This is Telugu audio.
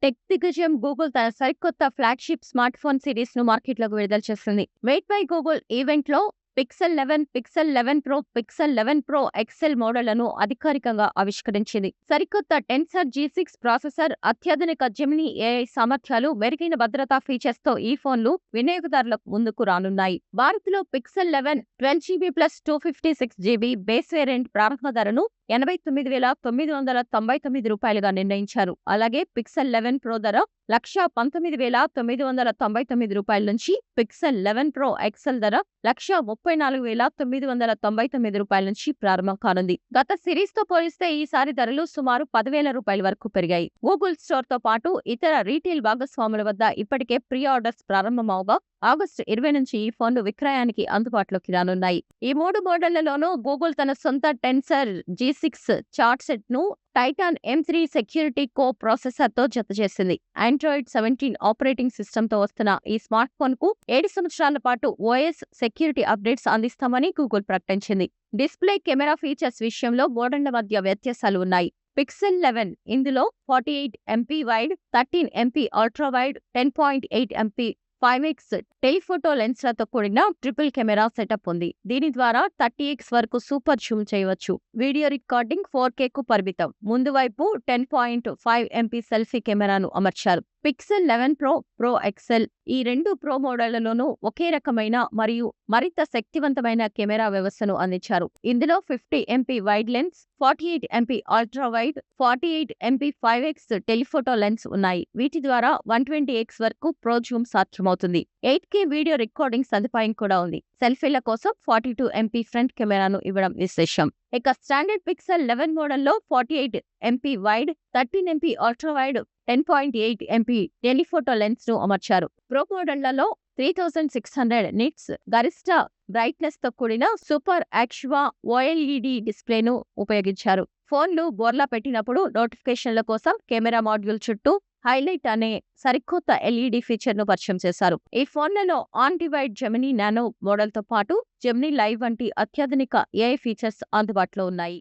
టెక్ దిగ్గజం గూగుల్ తన సరికొత్త ఫ్లాగ్‌షిప్ స్మార్ట్ ఫోన్ సిరీస్‌ను మార్కెట్‌లోకి విడుదల చేసింది. వెయిట్ బై గూగుల్ ఈవెంట్‌లో pixel 11, pixel 11 pro, pixel 11 pro XL మోడళ్లను అధికారికంగా ఆవిష్కరించింది. సరికొత్త టెన్సర్ G6 ప్రాసెసర్, అత్యాధునిక జెమినీ ఏఐ సామర్థ్యాలు, మెరుగైన భద్రతా ఫీచర్స్‌తో ఈ ఫోన్లు వినియోగదారుల ముందుకు రానున్నాయి. భారత్‌లో pixel 11 12GB plus 256GB base variant ప్రారంభ ధరను రూ. 89,999గా నిర్ణయించారు. అలాగే పిక్సెల్ 11 ప్రో ధర రూ. 19,999 నుంచి, పిక్సెల్ 11 ప్రో ఎక్స్ఎల్ ధర రూ. 34,999 నుంచి ప్రారంభం కానుంది. గత సిరీస్‌తో పోలిస్తే ఈసారి ధరలు సుమారు రూ. 10,000 వరకు పెరిగాయి. గూగుల్ స్టోర్‌తో పాటు ఇతర రీటైల్ భాగస్వాముల వద్ద ఇప్పటికే ప్రీ ఆర్డర్స్ ప్రారంభమవగా ఆగస్టు 20 నుంచి ఈ ఫోన్లు విక్రయానికి అందుబాటులోకి రానున్నాయి. ఈ 3 మోడళ్లలోనూ గూగుల్ తన సొంత టెన్సర్ G6 చార్ట్‌సెట్‌ను టైటాన్ M3 సెక్యూరిటీ కో ప్రాసెసర్‌తో జతచేసింది. ఆండ్రాయిడ్ 17 ఆపరేటింగ్ సిస్టమ్‌తో వస్తున్న ఈ స్మార్ట్ ఫోన్‌కు 7 సంవత్సరాల పాటు ఓఎస్ సెక్యూరిటీ అప్డేట్స్ అందిస్తామని గూగుల్ ప్రకటించింది. డిస్ప్లే, కెమెరా ఫీచర్స్ విషయంలో మోడళ్ల మధ్య వ్యత్యాసాలు ఉన్నాయి. పిక్సెల్ 11 ఇందులో 48MP wide, 13MP ultra wide, 10.8MP 5x telephoto లెన్స్లతో కూడిన ట్రిపుల్ కెమెరా సెటప్ ఉంది. దీని ద్వారా 30x వరకు సూపర్ జూమ్ చేయవచ్చు. వీడియో రికార్డింగ్ 4Kకు పరిమితం. ముందు వైపు 10.5MP సెల్ఫీ కెమెరాను అమర్చారు. పిక్సెల్ 11 ప్రో, ప్రో ఎక్స్ఎల్ ఈ 2 ప్రో మోడళ్లలోనూ ఒకే రకమైన మరియు మరింత శక్తివంతమైన కెమెరా వ్యవస్థను అందించారు. ఇందులో 50MP wide lens, 48MP ultra wide, 48MP 5x telephoto lens ఉన్నాయి. వీటి ద్వారా 120x వరకు ప్రో జూమ్ సాధ్యమవుతుంది. 8K వీడియో రికార్డింగ్ సదుపాయం కూడా ఉంది. సెల్ఫీల కోసం 42MP ఫ్రంట్ కెమెరాను ఇవ్వడం విశేషం. ఇక స్టాండర్డ్ పిక్సెల్ 11 మోడల్లో 48MP wide, 13MP ultra wide, 10.8MP telephoto lens ను అమర్చారు. ప్రో మోడళ్లలో 3600 నిట్స్ గరిష్ట బ్రైట్నెస్ తో కూడిన సూపర్ ఆక్చువా OLED డిస్ప్లేను ఉపయోగించారు. ఫోన్లు బోర్లా పెట్టినప్పుడు నోటిఫికేషన్ల కోసం కెమెరా మాడ్యూల్ చుట్టూ హైలైట్ అనే సరికొత్త LED ఫీచర్ను పరిచయం చేశారు. ఈ ఫోన్లలో ఆన్ డివైడ్ జెమినీ నానో మోడల్తో పాటు జెమినీ లైవ్ వంటి అత్యాధునిక AI ఫీచర్స్ అందుబాటులో ఉన్నాయి.